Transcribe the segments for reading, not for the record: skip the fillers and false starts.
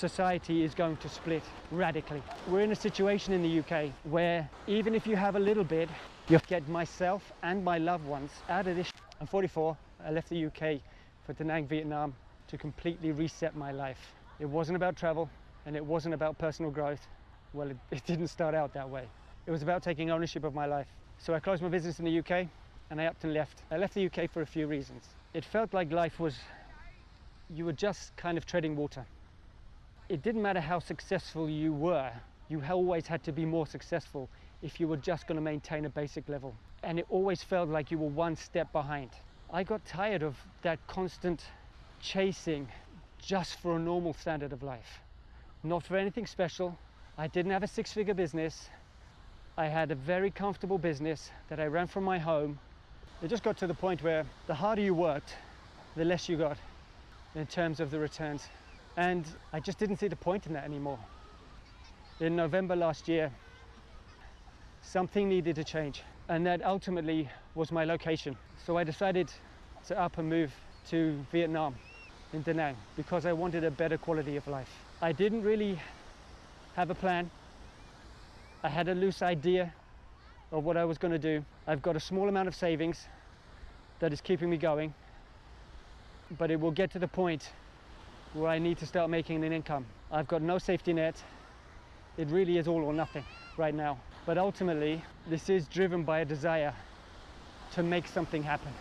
society is going to split radically. We're in a situation in the UK where even if you have a little bit, you get myself and my loved ones out of this. I'm 44. I left the UK for Da Nang, Vietnam to completely reset my life. It wasn't about travel and it wasn't about personal growth. Well, it didn't start out that way. It was about taking ownership of my life. So I closed my business in the UK and I up and left. I left the UK for a few reasons. It felt like life was, you were just kind of treading water. It didn't matter how successful you were, you always had to be more successful if you were just going to maintain a basic level. And it always felt like you were one step behind. I got tired of that constant chasing just for a normal standard of life. Not for anything special. I didn't have a six-figure business. I had a very comfortable business that I ran from my home. It just got to the point where the harder you worked, the less you got in terms of the returns. And I just didn't see the point in that anymore. In November last year, something needed to change, and that ultimately was my location. So I decided to up and move to Vietnam, in Da Nang, because I wanted a better quality of life. I didn't really have a plan. I had a loose idea of what I was going to do. I've got a small amount of savings that is keeping me going, but it will get to the point where I need to start making an income. I've got no safety net. It really is all or nothing right now. But ultimately, this is driven by a desire to make something happen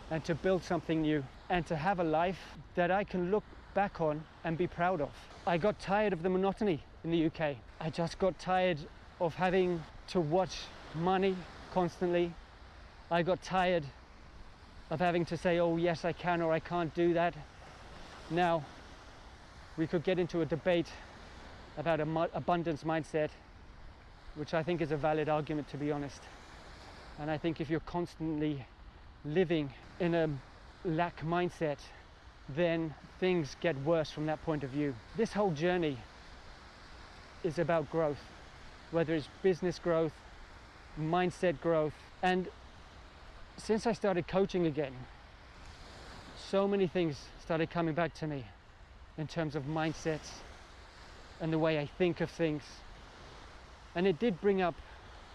and to build something new and to have a life that I can look back on and be proud of. I got tired of the monotony in the UK. I just got tired of having to watch money constantly. I got tired of having to say, oh yes, I can or I can't do that. Now, we could get into a debate about abundance mindset, which I think is a valid argument, to be honest. And I think if you're constantly living in a lack mindset, then things get worse from that point of view. This whole journey is about growth, whether it's business growth, mindset growth. And since I started coaching again, so many things started coming back to me in terms of mindsets and the way I think of things. And it did bring up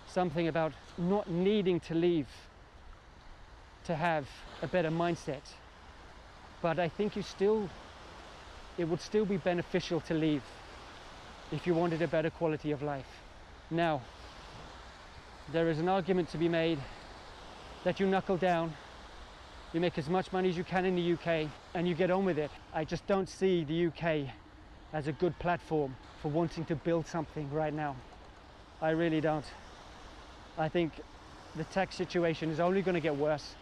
something about not needing to leave to have a better mindset. But I think it would still be beneficial to leave if you wanted a better quality of life. Now, there is an argument to be made that you knuckle down, you make as much money as you can in the UK, and you get on with it. I just don't see the UK as a good platform for wanting to build something right now. I really don't. I think the tax situation is only going to get worse.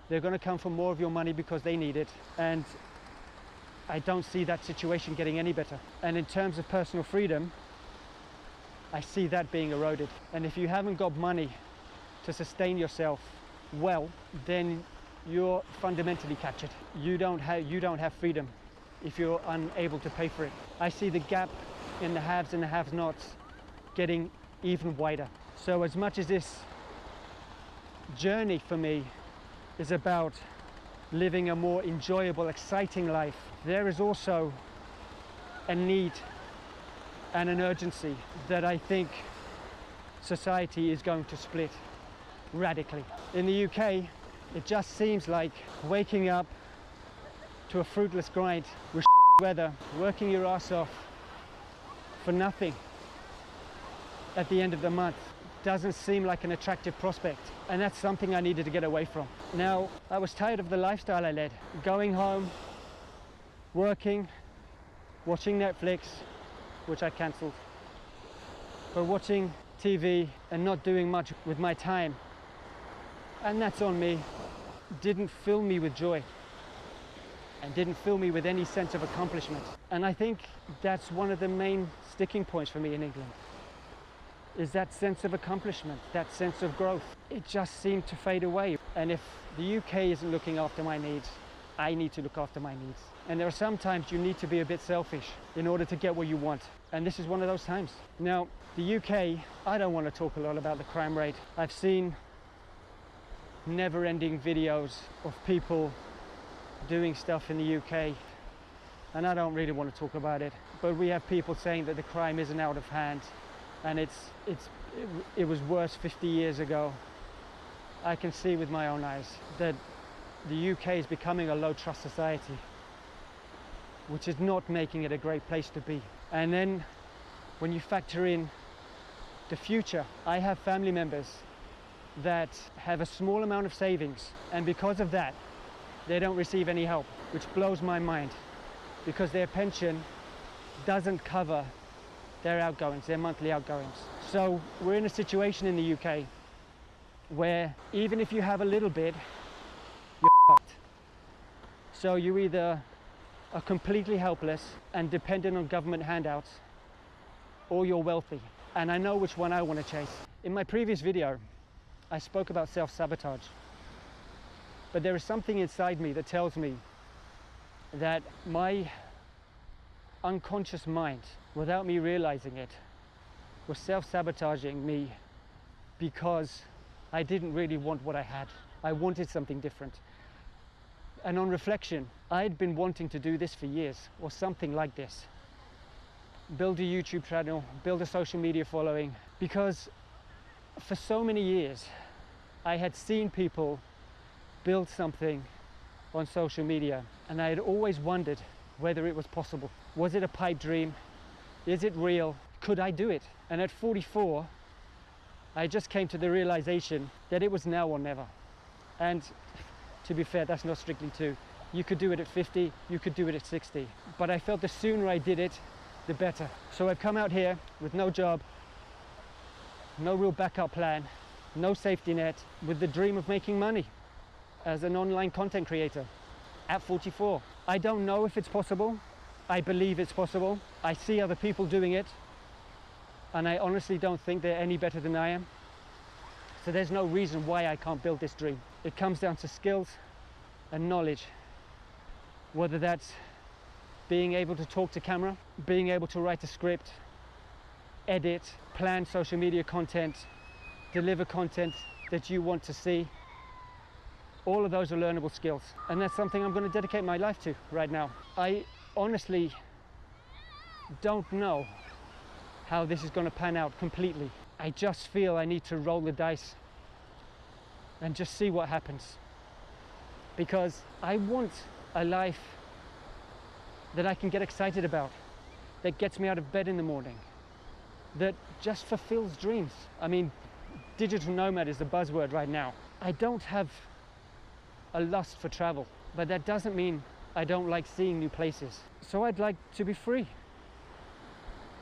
They're going to come for more of your money because they need it, and I don't see that situation getting any better. And in terms of personal freedom, I see that being eroded. And if you haven't got money to sustain yourself well, then you're fundamentally captured. You don't have freedom if you're unable to pay for it. I see the gap in the haves and the have-nots getting even wider. So as much as this journey for me is about living a more enjoyable, exciting life, there is also a need and an urgency that I think society is going to split radically. In the UK, it just seems like waking up to a fruitless grind with shitty weather, working your ass off for nothing at the end of the month doesn't seem like an attractive prospect. And that's something I needed to get away from. Now, I was tired of the lifestyle I led. Going home, working, watching Netflix, which I cancelled, but watching TV and not doing much with my time. And that's on me. Didn't fill me with joy and didn't fill me with any sense of accomplishment. And I think that's one of the main sticking points for me in England, is that sense of accomplishment, that sense of growth. It just seemed to fade away. And if the UK isn't looking after my needs, I need to look after my needs. And there are some times you need to be a bit selfish in order to get what you want. And this is one of those times. Now, the UK, I don't want to talk a lot about the crime rate. I've seen never-ending videos of people doing stuff in the UK and I don't really want to talk about it, but we have people saying that the crime isn't out of hand, and it was worse 50 years ago. I can see with my own eyes that the UK is becoming a low trust society, which is not making it a great place to be. And then when you factor in the future, I have family members that have a small amount of savings, and because of that they don't receive any help, which blows my mind, because their pension doesn't cover their outgoings, their monthly outgoings. So we're in a situation in the UK where even if you have a little bit, you're fucked. So you either are completely helpless and dependent on government handouts, or you're wealthy. And I know which one I want to chase. In my previous video, I spoke about self-sabotage. But there is something inside me that tells me that my unconscious mind, without me realizing it, was self-sabotaging me because I didn't really want what I had. I wanted something different. And on reflection, I'd been wanting to do this for years, or something like this. Build a YouTube channel, build a social media following, because for so many years I had seen people build something on social media, and I had always wondered whether it was possible. Was it a pipe dream? Is it real? Could I do it? And at 44, I just came to the realization that it was now or never. And to be fair, that's not strictly true. You could do it at 50, you could do it at 60. But I felt the sooner I did it, the better. So I've come out here with no job, no real backup plan, no safety net, with the dream of making money as an online content creator at 44. I don't know if it's possible. I believe it's possible. I see other people doing it, and I honestly don't think they're any better than I am. So there's no reason why I can't build this dream. It comes down to skills and knowledge, whether that's being able to talk to camera, being able to write a script, edit, plan social media content, deliver content that you want to see. All of those are learnable skills, and that's something I'm going to dedicate my life to right now. I honestly don't know how this is going to pan out completely. I just feel I need to roll the dice and just see what happens, because I want a life that I can get excited about, that gets me out of bed in the morning, that just fulfills dreams. I mean, digital nomad is the buzzword right now. I don't have a lust for travel, but that doesn't mean I don't like seeing new places. So I'd like to be free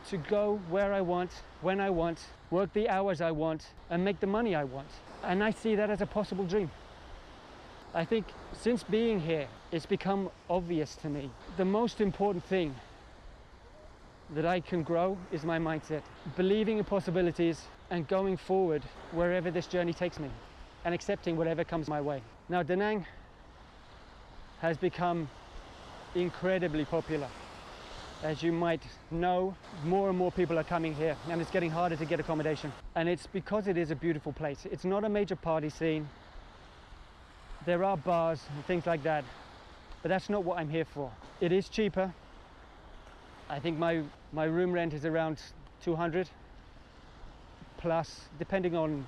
to go where I want, when I want, work the hours I want, and make the money I want. And I see that as a possible dream. I think since being here, it's become obvious to me. The most important thing that I can grow is my mindset, believing in possibilities and going forward wherever this journey takes me, and accepting whatever comes my way. Now, Da Nang has become incredibly popular. As you might know, more and more people are coming here, and it's getting harder to get accommodation. And it's because it is a beautiful place. It's not a major party scene. There are bars and things like that, but that's not what I'm here for. It is cheaper. I think my room rent is around 200 plus, depending on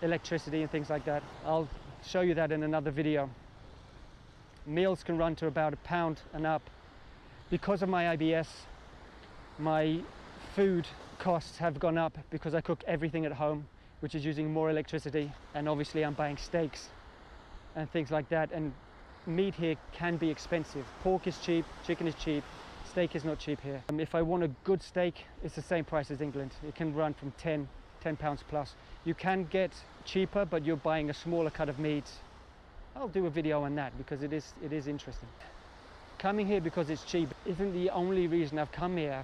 electricity and things like that. I'll show you that in another video. Meals can run to about £1 and up. Because of my IBS, my food costs have gone up because I cook everything at home, which is using more electricity, and obviously I'm buying steaks and things like that, and meat here can be expensive. Pork is cheap, chicken is cheap, steak is not cheap here. If I want a good steak, it's the same price as England. It can run from £10 plus. You can get cheaper, but you're buying a smaller cut of meat. I'll do a video on that because it is interesting. Coming here because it's cheap isn't the only reason I've come here.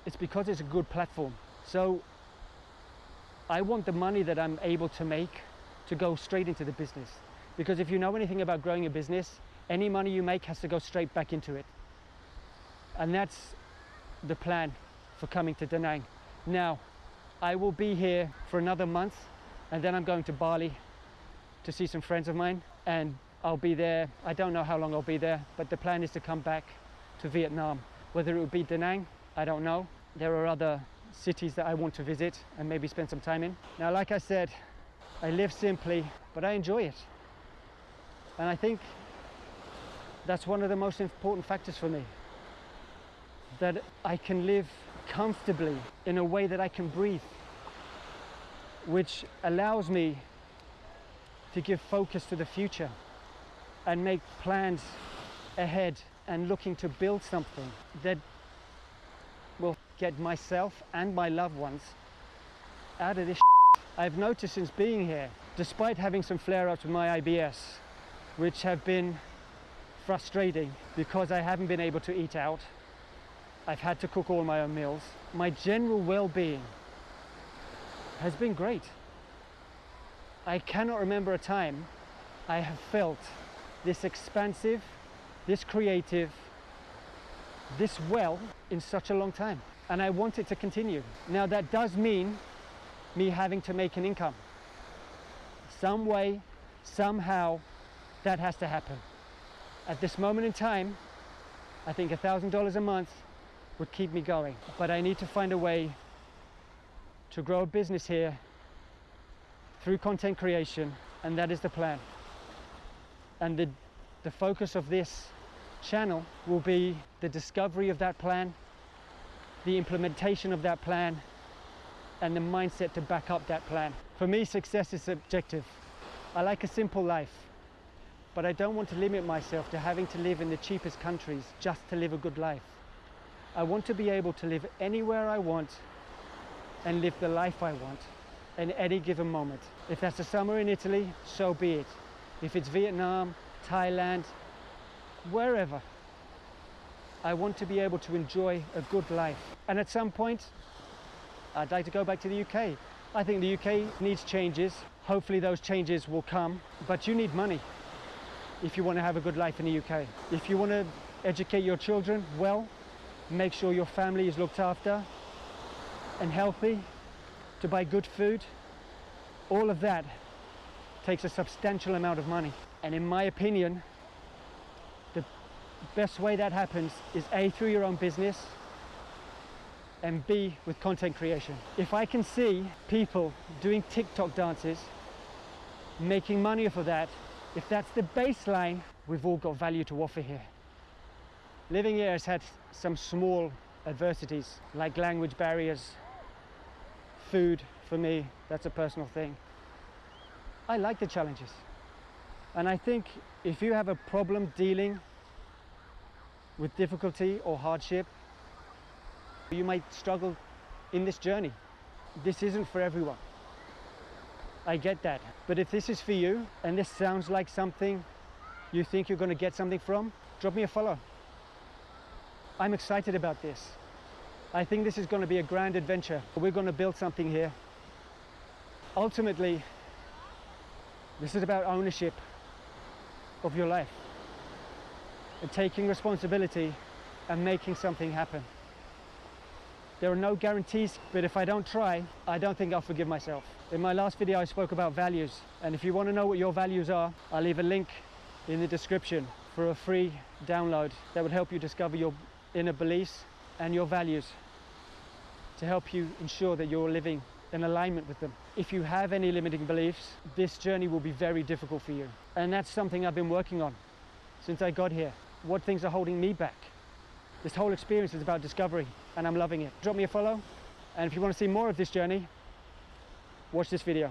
It's because it's a good platform. So I want the money that I'm able to make to go straight into the business. Because if you know anything about growing a business, any money you make has to go straight back into it. And that's the plan for coming to Da Nang. Now, I will be here for another month, and then I'm going to Bali to see some friends of mine, and I'll be there. I don't know how long I'll be there, but the plan is to come back to Vietnam. Whether it would be Da Nang, I don't know. There are other cities that I want to visit and maybe spend some time in. Now, like I said, I live simply, but I enjoy it. And I think that's one of the most important factors for me. That I can live comfortably in a way that I can breathe, which allows me to give focus to the future and make plans ahead and looking to build something that will get myself and my loved ones out of this shit. I've noticed since being here, despite having some flare-ups with my IBS, which have been frustrating because I haven't been able to eat out, I've had to cook all my own meals, my general well-being has been great. I cannot remember a time I have felt this expansive, this creative, this well in such a long time. And I want it to continue. Now that does mean me having to make an income. Some way, somehow, that has to happen. At this moment in time, I think $1,000 a month would keep me going. But I need to find a way to grow a business here through content creation, and that is the plan. And the focus of this channel will be the discovery of that plan, the implementation of that plan, and the mindset to back up that plan. For me, success is subjective. I like a simple life, but I don't want to limit myself to having to live in the cheapest countries just to live a good life. I want to be able to live anywhere I want and live the life I want in any given moment. If that's a summer in Italy, so be it. If it's Vietnam, Thailand, wherever, I want to be able to enjoy a good life. And at some point, I'd like to go back to the UK. I think the UK needs changes. Hopefully those changes will come, but you need money if you want to have a good life in the UK. If you want to educate your children well, make sure your family is looked after and healthy, to buy good food, all of that takes a substantial amount of money. And in my opinion, the best way that happens is A, through your own business, and B, with content creation. If I can see people doing TikTok dances, making money off of that, if that's the baseline, we've all got value to offer here. Living here has had some small adversities, like language barriers, food. For me, that's a personal thing. I like the challenges. And I think if you have a problem dealing with difficulty or hardship, you might struggle in this journey. This isn't for everyone. I get that. But if this is for you, and this sounds like something you think you're going to get something from, drop me a follow. I'm excited about this. I think this is going to be a grand adventure. We're going to build something here. Ultimately, this is about ownership of your life and taking responsibility and making something happen. There are no guarantees, but if I don't try, I don't think I'll forgive myself. In my last video, I spoke about values. And if you want to know what your values are, I'll leave a link in the description for a free download that would help you discover your inner beliefs and your values to help you ensure that you're living in alignment with them. If you have any limiting beliefs, this journey will be very difficult for you. And that's something I've been working on since I got here. What things are holding me back? This whole experience is about discovery, and I'm loving it. Drop me a follow, and if you want to see more of this journey, watch this video.